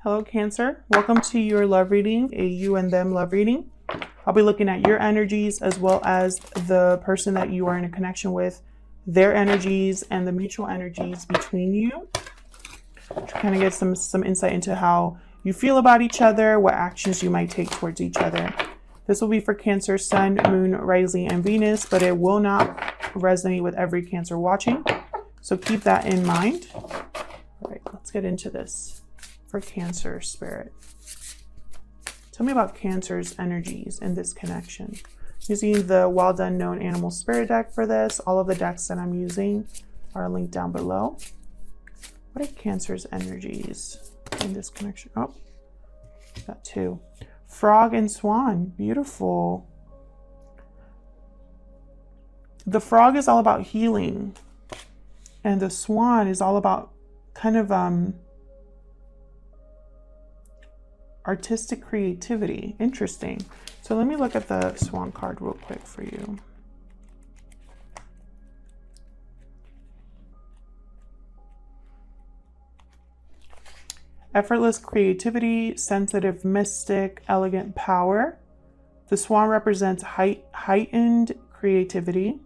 Hello, Cancer. Welcome to your love reading, a you and them love reading. I'll be looking at your energies as well as the person that you are in a connection with, their energies and the mutual energies between you. To kind of get some insight into how you feel about each other, what actions you might take towards each other. This will be for Cancer, Sun, Moon, Rising, and Venus, but it will not resonate with every Cancer watching. So keep that in mind. All right, let's get into this for Cancer Spirit. Tell me about Cancer's energies in this connection. Using the Well Done Known Animal Spirit deck for this. All of the decks that I'm using are linked down below. What are Cancer's energies in this connection? Oh, got two. Frog and Swan. Beautiful. The frog is all about healing. And the swan is all about kind of artistic creativity. Interesting. So let me look at the swan card real quick for you. Effortless creativity, sensitive mystic, elegant power. The swan represents heightened creativity,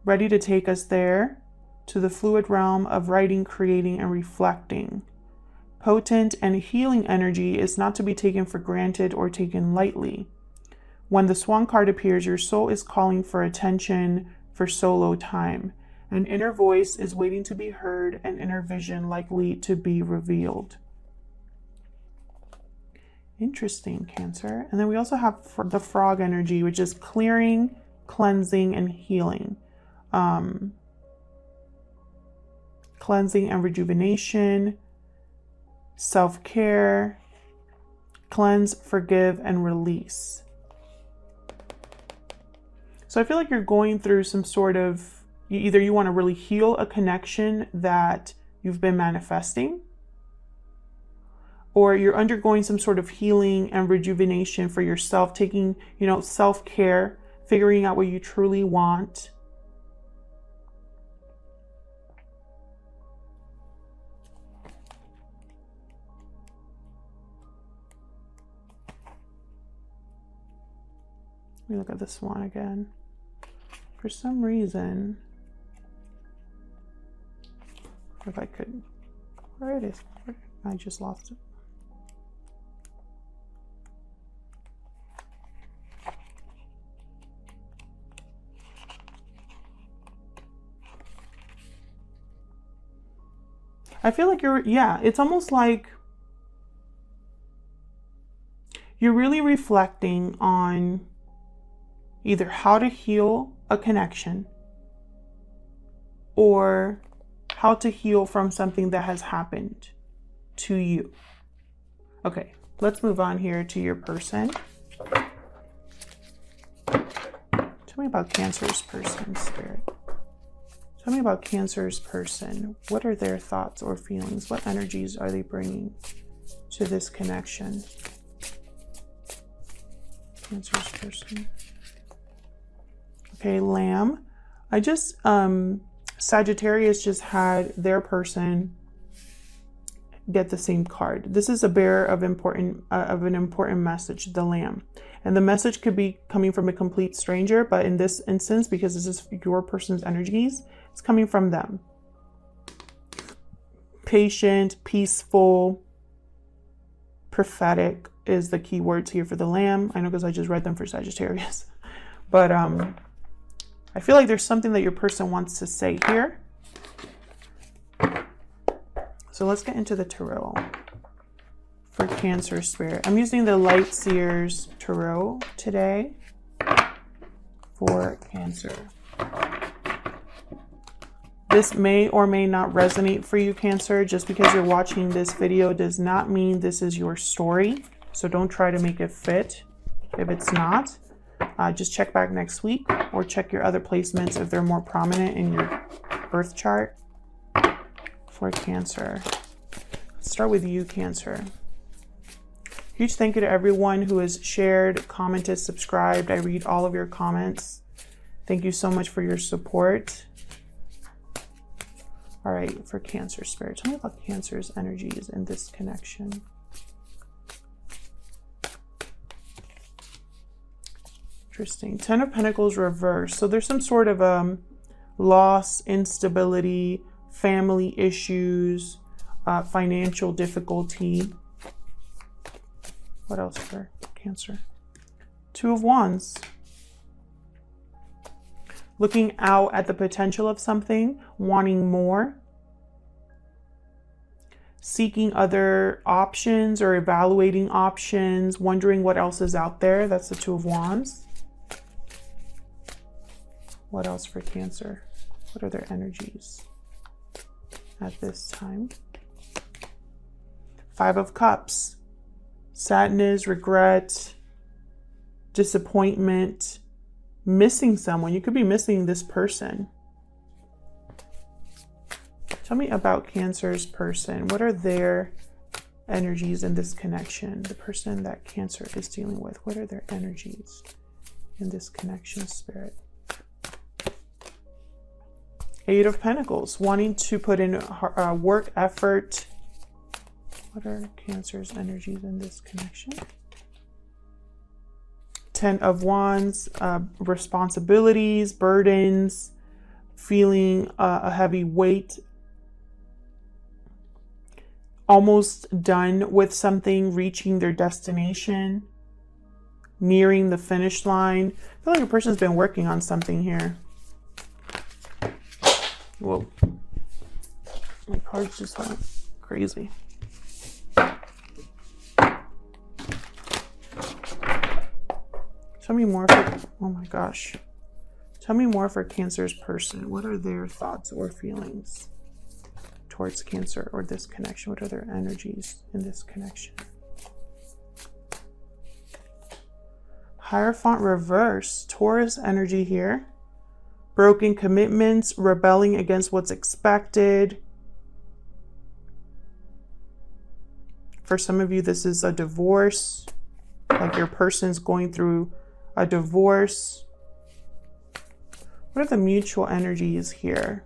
ready to take us there to the fluid realm of writing, creating, and reflecting. Potent and healing energy is not to be taken for granted or taken lightly. When the swan card appears, your soul is calling for attention, for solo time. An inner voice is waiting to be heard, an inner vision likely to be revealed. Interesting, Cancer. And then we also have the frog energy, which is clearing, cleansing, and healing. Cleansing and rejuvenation, self-care, cleanse, forgive, and release. So I feel like you're going through some sort of, either you want to really heal a connection that you've been manifesting, or you're undergoing some sort of healing and rejuvenation for yourself, taking, self-care, figuring out what you truly want. Let me look at this one again. For some reason, if I could, where it is, I just lost it. I feel like it's almost like you're really reflecting on either how to heal a connection or how to heal from something that has happened to you. Okay, let's move on here to your person. Tell me about Cancer's person, Spirit. Tell me about Cancer's person. What are their thoughts or feelings? What energies are they bringing to this connection? Cancer's person. Okay, Lamb. Sagittarius just had their person get the same card. This is a bearer of an important message, the Lamb. And the message could be coming from a complete stranger, but in this instance, because this is your person's energies, it's coming from them. Patient, peaceful, prophetic is the key words here for the Lamb. I know because I just read them for Sagittarius. But I feel like there's something that your person wants to say here. So let's get into the tarot for Cancer Spirit. I'm using the Light Seers Tarot today for Cancer. This may or may not resonate for you, Cancer. Just because you're watching this video does not mean this is your story. So don't try to make it fit if it's not. Just check back next week or check your other placements if they're more prominent in your birth chart for Cancer. Let's start with you, Cancer. Huge thank you to everyone who has shared, commented, subscribed. I read all of your comments. Thank you so much for your support. All right, for Cancer Spirit, tell me about Cancer's energies in this connection. Interesting. 10 of Pentacles reversed. So there's some sort of loss, instability, family issues, financial difficulty. What else for Cancer? 2 of Wands. Looking out at the potential of something, wanting more. Seeking other options or evaluating options, wondering what else is out there. That's the 2 of Wands. What else for Cancer? What are their energies at this time? 5 of Cups. Sadness, regret, disappointment, missing someone. You could be missing this person. Tell me about Cancer's person. What are their energies in this connection? The person that Cancer is dealing with. What are their energies in this connection, Spirit? 8 of Pentacles. Wanting to put in work, effort. What are Cancer's energies in this connection? 10 of Wands. Responsibilities, burdens, feeling a heavy weight. Almost done with something, reaching their destination, nearing the finish line. I feel like a person's been working on something here. Whoa. My cards just went crazy. Tell me more for, oh my gosh. Tell me more for Cancer's person. What are their thoughts or feelings towards Cancer or this connection? What are their energies in this connection? Hierophant reverse. Taurus energy here. Broken commitments, rebelling against what's expected. For some of you, this is a divorce. Like your person's going through a divorce. What are the mutual energies here?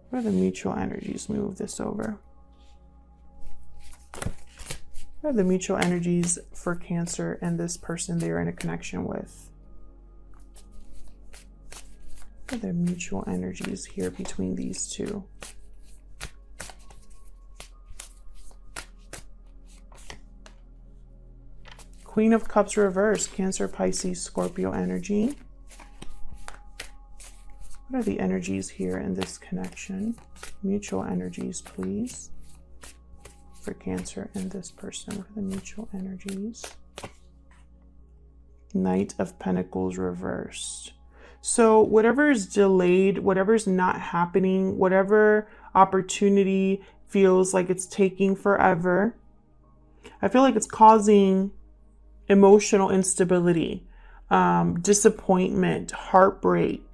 What are the mutual energies? Let me move this over. What are the mutual energies for Cancer and this person they're in a connection with? What are the mutual energies here between these two? Queen of Cups reverse. Cancer, Pisces, Scorpio energy. What are the energies here in this connection? Mutual energies, please. For Cancer and this person. What are the mutual energies? Knight of Pentacles reversed. So whatever is delayed, whatever's not happening, whatever opportunity feels like it's taking forever, I feel like it's causing emotional instability, disappointment, heartbreak.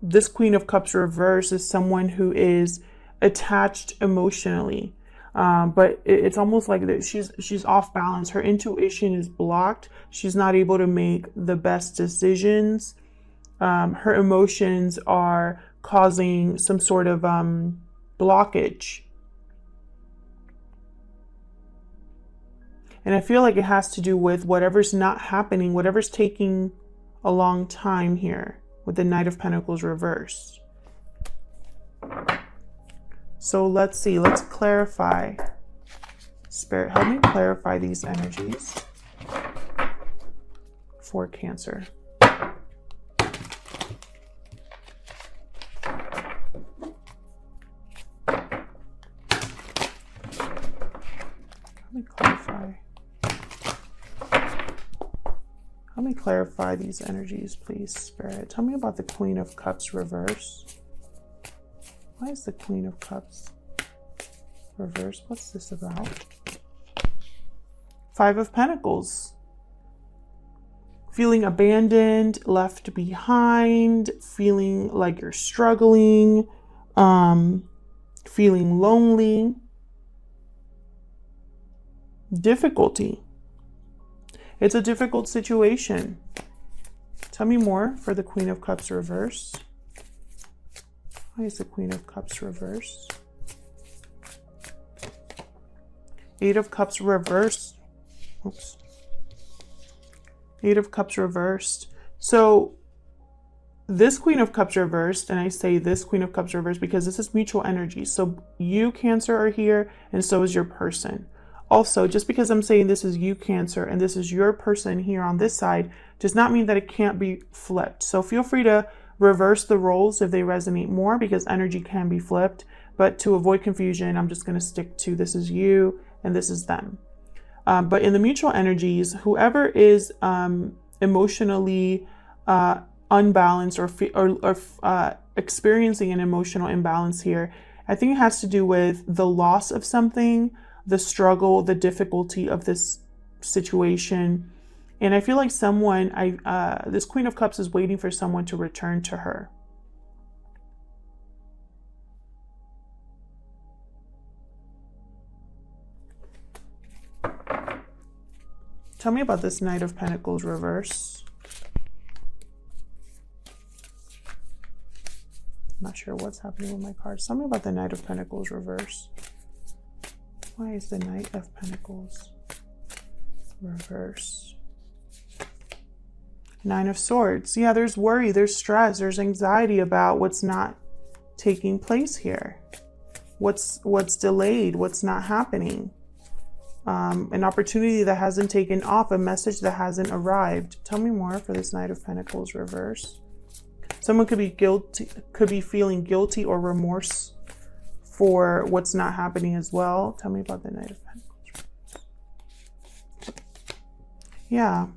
This Queen of Cups reverse is someone who is attached emotionally. But it's almost like that she's off balance. Her intuition is blocked. She's not able to make the best decisions. Her emotions are causing some sort of blockage. And I feel like it has to do with whatever's not happening, whatever's taking a long time here with the Knight of Pentacles reversed. So let's see, let's clarify. Spirit, help me clarify these energies for Cancer. Let me clarify these energies, please, Spirit. Tell me about the Queen of Cups reverse. Why is the Queen of Cups reversed? What's this about? 5 of Pentacles. Feeling abandoned, left behind, feeling like you're struggling, feeling lonely, difficulty. It's a difficult situation. Tell me more for the Queen of Cups reverse. Why is the Queen of Cups reversed? Eight of Cups reversed. Oops. Eight of Cups reversed. So this Queen of Cups reversed, and I say this Queen of Cups reversed because this is mutual energy. So you, Cancer, are here, and so is your person. Also, just because I'm saying this is you, Cancer, and this is your person here on this side, does not mean that it can't be flipped. So feel free to reverse the roles if they resonate more, because energy can be flipped. But to avoid confusion, I'm just going to stick to this is you and this is them. But in the mutual energies, whoever is emotionally unbalanced or experiencing an emotional imbalance here, I think it has to do with the loss of something, the struggle, the difficulty of this situation. And I feel like someone, this Queen of Cups is waiting for someone to return to her. Tell me about this Knight of Pentacles reverse. I'm not sure what's happening with my cards. Tell me about the Knight of Pentacles reverse. Why is the Knight of Pentacles reverse? Nine of Swords. Yeah, there's worry, there's stress, there's anxiety about what's not taking place here. What's delayed, what's not happening. An opportunity that hasn't taken off, a message that hasn't arrived. Tell me more for this Knight of Pentacles reverse. Someone could be guilty, could be feeling guilty or remorse for what's not happening as well. Tell me about the Knight of Pentacles. Yeah.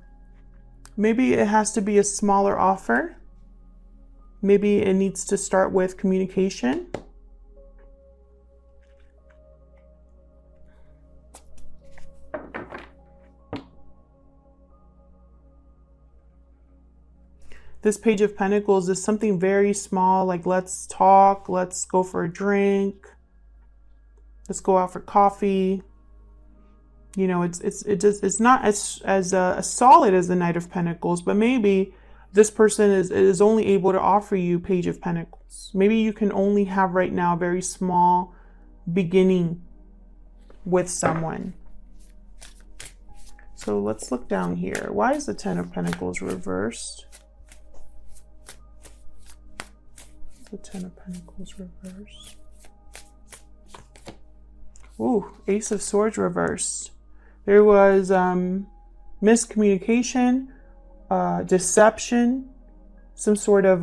Maybe it has to be a smaller offer. Maybe it needs to start with communication. This Page of Pentacles is something very small, like let's talk, let's go for a drink, let's go out for coffee. You know, it's not as solid as the Knight of Pentacles, but maybe this person is only able to offer you Page of Pentacles. Maybe you can only have right now a very small beginning with someone. So let's look down here. Why is the Ten of Pentacles reversed? The Ten of Pentacles reversed. Ooh, Ace of Swords reversed. There was miscommunication, deception, some sort of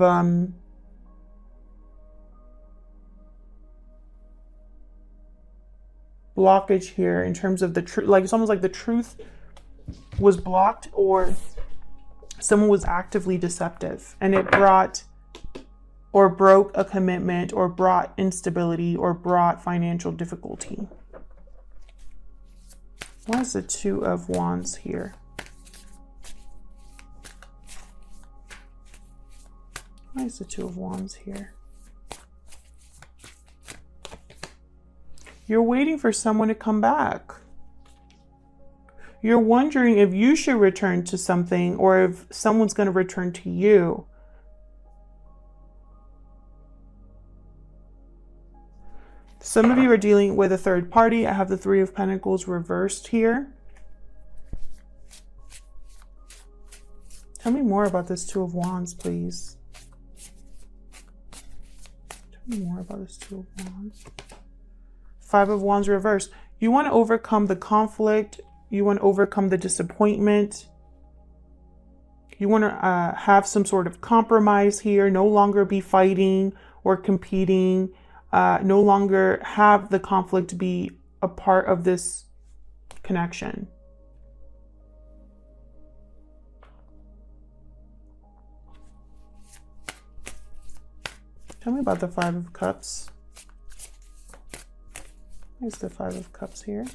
blockage here in terms of the truth. Like it's almost like the truth was blocked, or someone was actively deceptive, and it brought or broke a commitment, or brought instability, or brought financial difficulty. Why is the Two of Wands here? Why is the Two of Wands here? You're waiting for someone to come back. You're wondering if you should return to something, or if someone's going to return to you. Some of you are dealing with a third party. I have the Three of Pentacles reversed here. Tell me more about this Two of Wands, please. Tell me more about this Two of Wands. Five of Wands reversed. You want to overcome the conflict. You want to overcome the disappointment. You want to have some sort of compromise here. No longer be fighting or competing. No longer have the conflict be a part of this connection. Tell me about the Five of Cups. There's the Five of Cups here.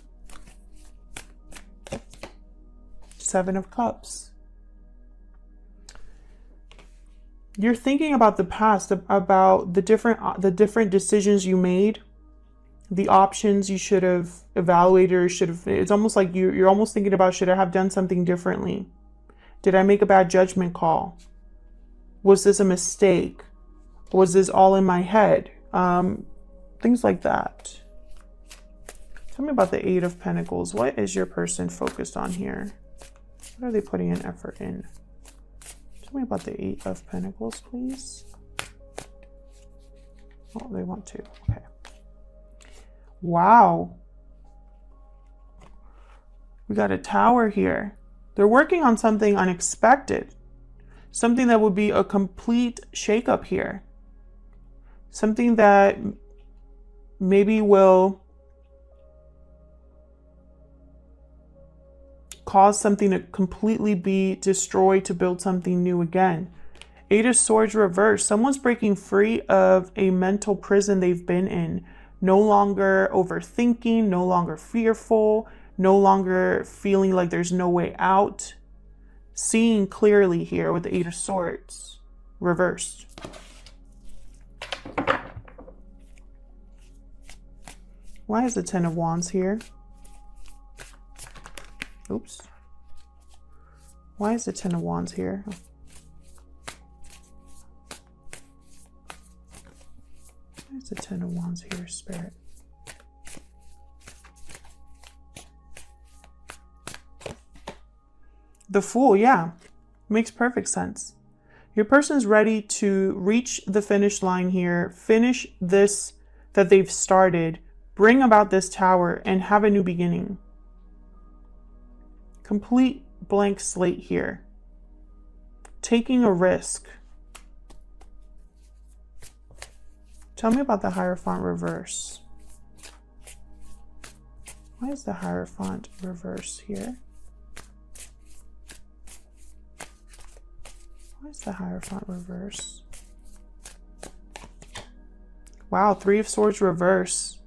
Seven of Cups. You're thinking about the past, about the different decisions you made, the options you should have evaluated or should have. It's almost like you're almost thinking about, should I have done something differently? Did I make a bad judgment call? Was this a mistake? Was this all in my head? Things like that. Tell me about the Eight of Pentacles. What is your person focused on here? What are they putting an effort in? Tell me about the Eight of Pentacles, please. Oh, they want to. Okay. Wow. We got a Tower here. They're working on something unexpected. Something that would be a complete shakeup here. Something that maybe will cause something to completely be destroyed to build something new again. Eight of Swords reversed. Someone's breaking free of a mental prison they've been in. No longer overthinking, no longer fearful, no longer feeling like there's no way out. Seeing clearly here with the Eight of Swords reversed. Why is the Ten of Wands here? Oops. Why is the Ten of Wands here? Why is the Ten of Wands here, Spirit? The Fool, yeah. Makes perfect sense. Your person's ready to reach the finish line here, finish this that they've started, bring about this Tower, and have a new beginning. Complete blank slate here. Taking a risk. Tell me about the Hierophant reverse. Why is the Hierophant reverse here? Why is the Hierophant reverse? Wow, Three of Swords reverse.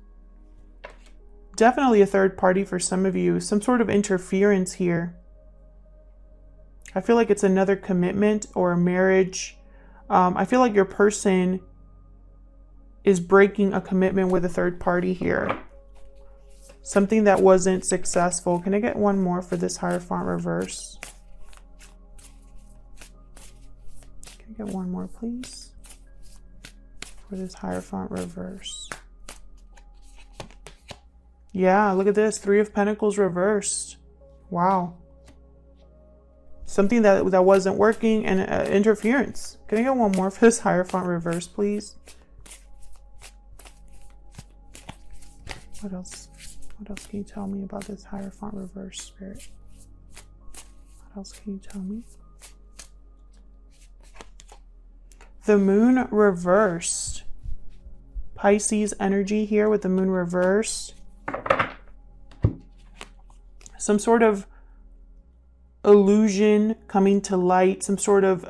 Definitely a third party for some of you. Some sort of interference here. I feel like it's another commitment or a marriage. I feel like your person is breaking a commitment with a third party here. Something that wasn't successful. Can I get one more for this Hierophant reverse? Can I get one more, please? For this Hierophant reverse. Yeah, look at this. Three of Pentacles reversed. Wow. Something that wasn't working and interference. Can I get one more for this Hierophant reverse, please? What else? What else can you tell me about this Hierophant reverse, Spirit? What else can you tell me? The Moon reversed. Pisces energy here with the Moon reversed. Some sort of illusion coming to light, some sort of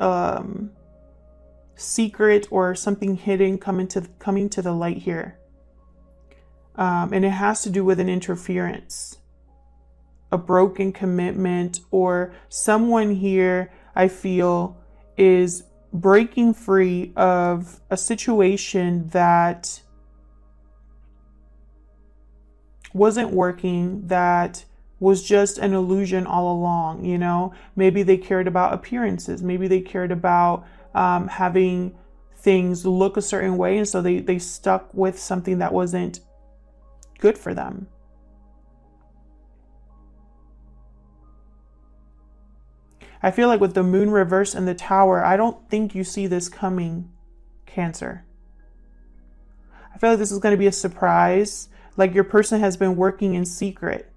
secret or something hidden coming to the light here. And it has to do with an interference, a broken commitment, or someone here I feel is breaking free of a situation that wasn't working, that was just an illusion all along, you know? Maybe they cared about appearances. Maybe they cared about having things look a certain way, and so they stuck with something that wasn't good for them. I feel like with the Moon reverse and the Tower, I don't think you see this coming, Cancer. I feel like this is going to be a surprise. Like your person has been working in secret.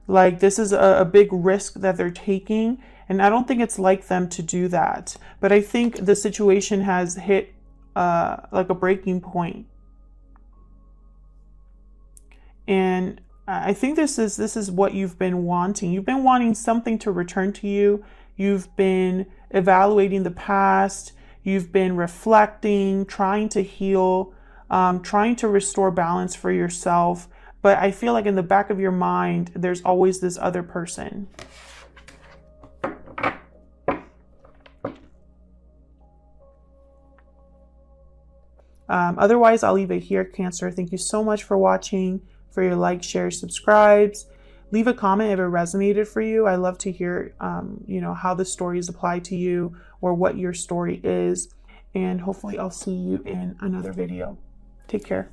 Like this is a big risk that they're taking. And I don't think it's like them to do that. But I think the situation has hit like a breaking point. And I think this is what you've been wanting. You've been wanting something to return to you. You've been evaluating the past. You've been reflecting, trying to heal, trying to restore balance for yourself. But I feel like in the back of your mind, there's always this other person. Otherwise, I'll leave it here, Cancer. Thank you so much for watching, for your likes, shares, subscribes. Leave a comment if it resonated for you. I love to hear, you know, how the stories apply to you or what your story is. and hopefully I'll see you in another video. Take care.